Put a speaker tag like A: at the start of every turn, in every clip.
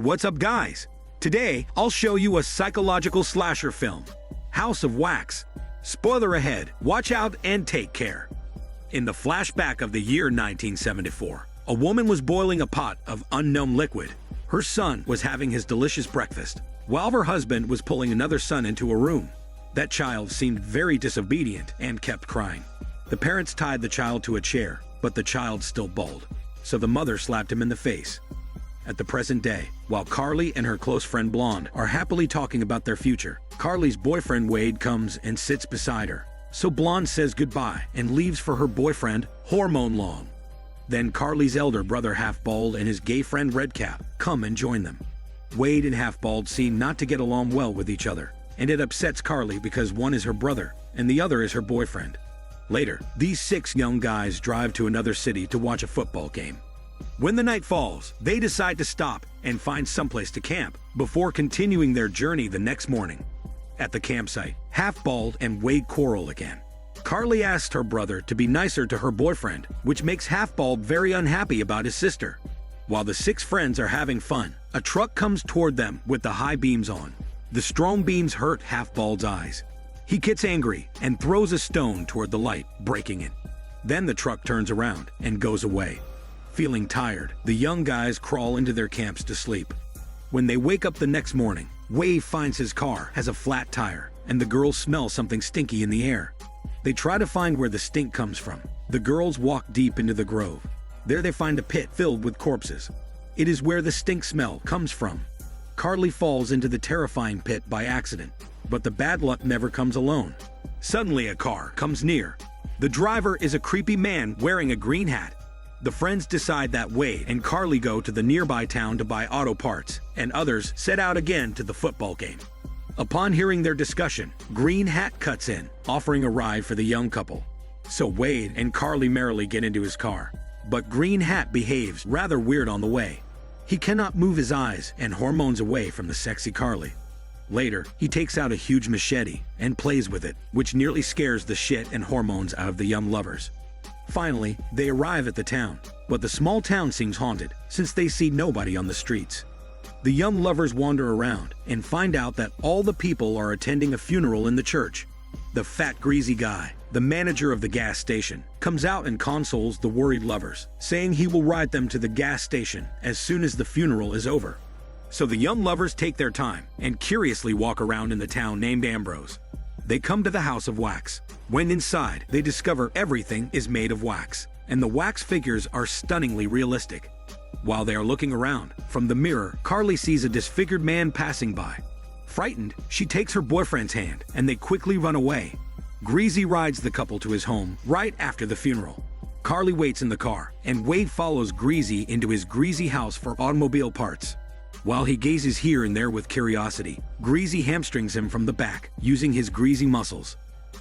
A: what's up guys? Today, I'll show you a psychological slasher film, House of Wax. Spoiler ahead, watch out and take care. In the flashback of the year 1974, a woman was boiling a pot of unknown liquid. Her son was having his delicious breakfast, while her husband was pulling another son into a room. That child seemed very disobedient and kept crying. The parents tied the child to a chair, but the child still bawled, so the mother slapped him in the face. At the present day, while Carly and her close friend Blonde are happily talking about their future, Carly's boyfriend Wade comes and sits beside her. So Blonde says goodbye and leaves for her boyfriend, Hormone Long. Then Carly's elder brother Half-Bald and his gay friend Redcap come and join them. Wade and Half-Bald seem not to get along well with each other, and it upsets Carly because one is her brother and the other is her boyfriend. Later, these 6 young guys drive to another city to watch a football game. When the night falls, they decide to stop and find someplace to camp before continuing their journey the next morning. At the campsite, Half-Bald and Wade quarrel again. Carly asks her brother to be nicer to her boyfriend, which makes Half-Bald very unhappy about his sister. While the 6 friends are having fun, a truck comes toward them with the high beams on. The strong beams hurt Half-Bald's eyes. He gets angry and throws a stone toward the light, breaking it. Then the truck turns around and goes away. Feeling tired, the young guys crawl into their camps to sleep. When they wake up the next morning, Wade finds his car has a flat tire, and the girls smell something stinky in the air. They try to find where the stink comes from. The girls walk deep into the grove. There they find a pit filled with corpses. It is where the stink smell comes from. Carly falls into the terrifying pit by accident, but the bad luck never comes alone. Suddenly a car comes near. The driver is a creepy man wearing a green hat. The friends decide that Wade and Carly go to the nearby town to buy auto parts, and others set out again to the football game. Upon hearing their discussion, Green Hat cuts in, offering a ride for the young couple. So Wade and Carly merrily get into his car, but Green Hat behaves rather weird on the way. He cannot move his eyes and hormones away from the sexy Carly. Later, he takes out a huge machete and plays with it, which nearly scares the shit and hormones out of the young lovers. Finally, they arrive at the town, but the small town seems haunted since they see nobody on the streets. The young lovers wander around and find out that all the people are attending a funeral in the church. The fat, greasy guy, the manager of the gas station, comes out and consoles the worried lovers, saying he will ride them to the gas station as soon as the funeral is over. So the young lovers take their time and curiously walk around in the town named Ambrose. They come to the House of Wax. When inside, they discover everything is made of wax, and the wax figures are stunningly realistic. While they are looking around, from the mirror, Carly sees a disfigured man passing by. Frightened, she takes her boyfriend's hand, and they quickly run away. Greasy rides the couple to his home right after the funeral. Carly waits in the car, and Wade follows Greasy into his greasy house for automobile parts. While he gazes here and there with curiosity, Greasy hamstrings him from the back, using his greasy muscles.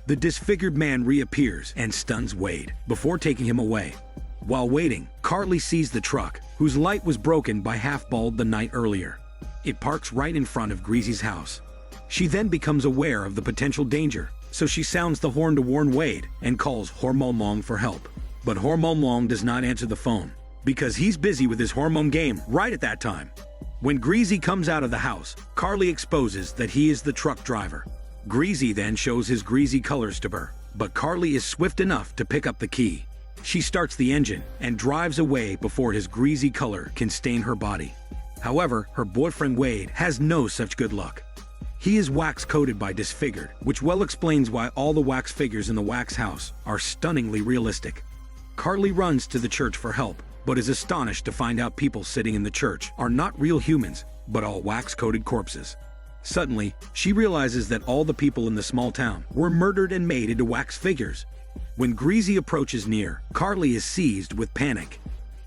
A: The disfigured man reappears and stuns Wade before taking him away. While waiting, Carly sees the truck, whose light was broken by Half-Bald the night earlier. It parks right in front of Greasy's house. She then becomes aware of the potential danger, so she sounds the horn to warn Wade and calls Hormone Long for help. But Hormone Long does not answer the phone, because he's busy with his hormone game right at that time. When Greasy comes out of the house, Carly exposes that he is the truck driver. Greasy then shows his greasy colors to her, but Carly is swift enough to pick up the key. She starts the engine and drives away before his greasy color can stain her body. However, her boyfriend Wade has no such good luck. He is wax-coated by disfigured, which well explains why all the wax figures in the wax house are stunningly realistic. Carly runs to the church for help, but is astonished to find out people sitting in the church are not real humans, but all wax-coated corpses. Suddenly, she realizes that all the people in the small town were murdered and made into wax figures. When Greasy approaches near, Carly is seized with panic.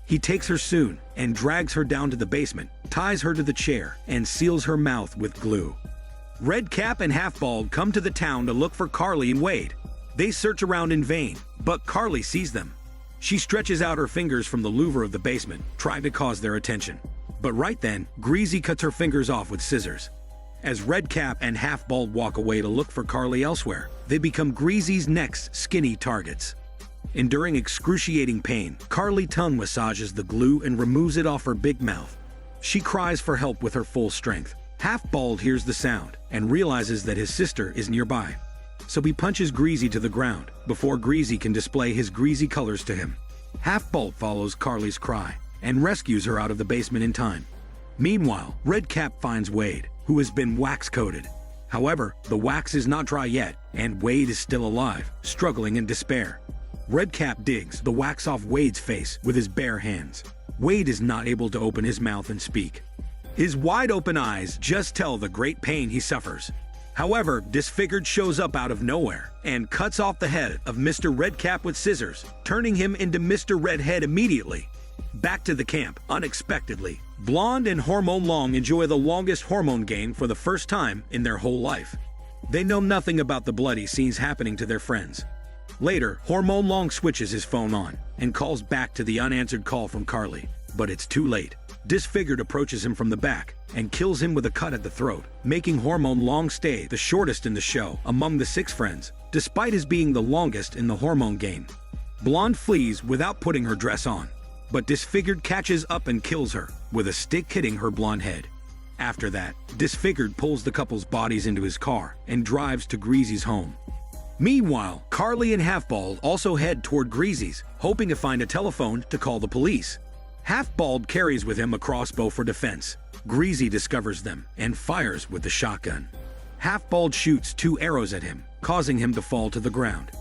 A: He takes her soon and drags her down to the basement, ties her to the chair, and seals her mouth with glue. Redcap and Half-Bald come to the town to look for Carly and Wade. They search around in vain, but Carly sees them. She stretches out her fingers from the louver of the basement, trying to cause their attention. But right then, Greasy cuts her fingers off with scissors. As Redcap and Half-Bald walk away to look for Carly elsewhere, they become Greasy's next skinny targets. Enduring excruciating pain, Carly tongue massages the glue and removes it off her big mouth. She cries for help with her full strength. Half-Bald hears the sound and realizes that his sister is nearby. So he punches Greasy to the ground before Greasy can display his greasy colors to him. Half-Bald follows Carly's cry and rescues her out of the basement in time. Meanwhile, Redcap finds Wade, who has been wax-coated. However, the wax is not dry yet, and Wade is still alive, struggling in despair. Redcap digs the wax off Wade's face with his bare hands. Wade is not able to open his mouth and speak. His wide-open eyes just tell the great pain he suffers. However, Disfigured shows up out of nowhere and cuts off the head of Mr. Redcap with scissors, turning him into Mr. Redhead immediately. Back to the camp, unexpectedly, Blonde and Hormone Long enjoy the longest hormone gain for the first time in their whole life. They know nothing about the bloody scenes happening to their friends. Later, Hormone Long switches his phone on and calls back to the unanswered call from Carly, but it's too late. Disfigured approaches him from the back and kills him with a cut at the throat, making Hormone Long stay the shortest in the show among the 6 friends, despite his being the longest in the hormone game. Blonde flees without putting her dress on, but Disfigured catches up and kills her with a stick hitting her blonde head. After that, Disfigured pulls the couple's bodies into his car and drives to Greasy's home. Meanwhile, Carly and Half-Bald also head toward Greasy's, hoping to find a telephone to call the police. Half-Bald carries with him a crossbow for defense. Greasy discovers them and fires with the shotgun. Half-Bald shoots 2 arrows at him, causing him to fall to the ground.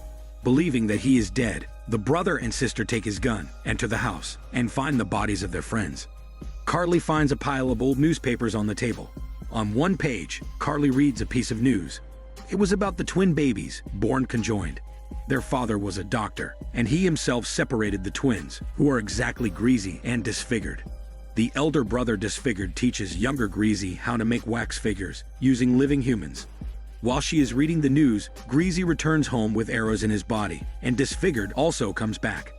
A: Believing that he is dead, the brother and sister take his gun, enter the house, and find the bodies of their friends. Carly finds a pile of old newspapers on the table. On one page, Carly reads a piece of news. It was about the twin babies, born conjoined. Their father was a doctor, and he himself separated the twins, who are exactly Greasy and Disfigured. The elder brother Disfigured teaches younger Greasy how to make wax figures using living humans. While she is reading the news, Greasy returns home with arrows in his body, and Disfigured also comes back.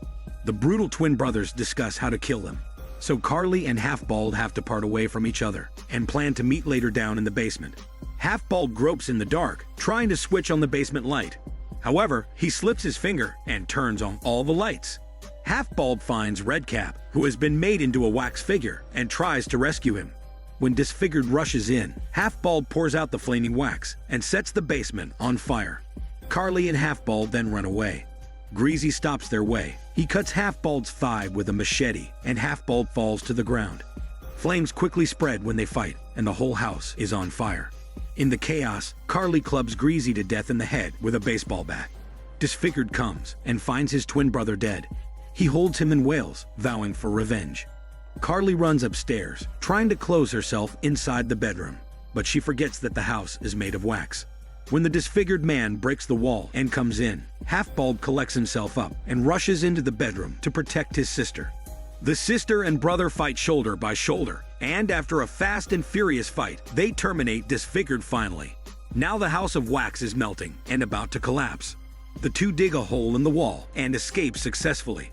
A: The brutal twin brothers discuss how to kill them. So Carly and Half-Bald have to part away from each other and plan to meet later down in the basement. Half-Bald gropes in the dark, trying to switch on the basement light. However, he slips his finger and turns on all the lights. Half-Bald finds Redcap, who has been made into a wax figure, and tries to rescue him. When Disfigured rushes in, Half-Bald pours out the flaming wax and sets the basement on fire. Carly and Half-Bald then run away. Greasy stops their way. He cuts Half-Bald's thigh with a machete, and Half-Bald falls to the ground. Flames quickly spread when they fight, and the whole house is on fire. In the chaos, Carly clubs Greasy to death in the head with a baseball bat. Disfigured comes and finds his twin brother dead. He holds him and wails, vowing for revenge. Carly runs upstairs, trying to close herself inside the bedroom, but she forgets that the house is made of wax. When the disfigured man breaks the wall and comes in, Half-Bald collects himself up and rushes into the bedroom to protect his sister. The sister and brother fight shoulder by shoulder, and after a fast and furious fight, they terminate Disfigured finally. Now the house of wax is melting and about to collapse. The two dig a hole in the wall and escape successfully.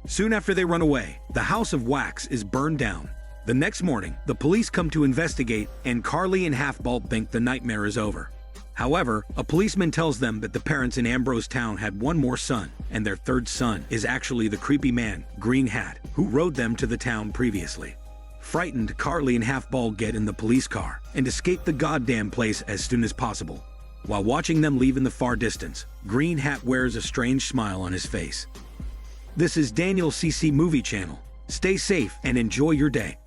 A: Soon after they run away, the house of wax is burned down. The next morning, the police come to investigate, and Carly and Half-Bald think the nightmare is over. However, a policeman tells them that the parents in Ambrose Town had one more son, and their third son is actually the creepy man, Green Hat, who rode them to the town previously. Frightened, Carly and Half-Bald get in the police car and escape the goddamn place as soon as possible. While watching them leave in the far distance, Green Hat wears a strange smile on his face. This is Daniel CC Movie Channel. Stay safe and enjoy your day.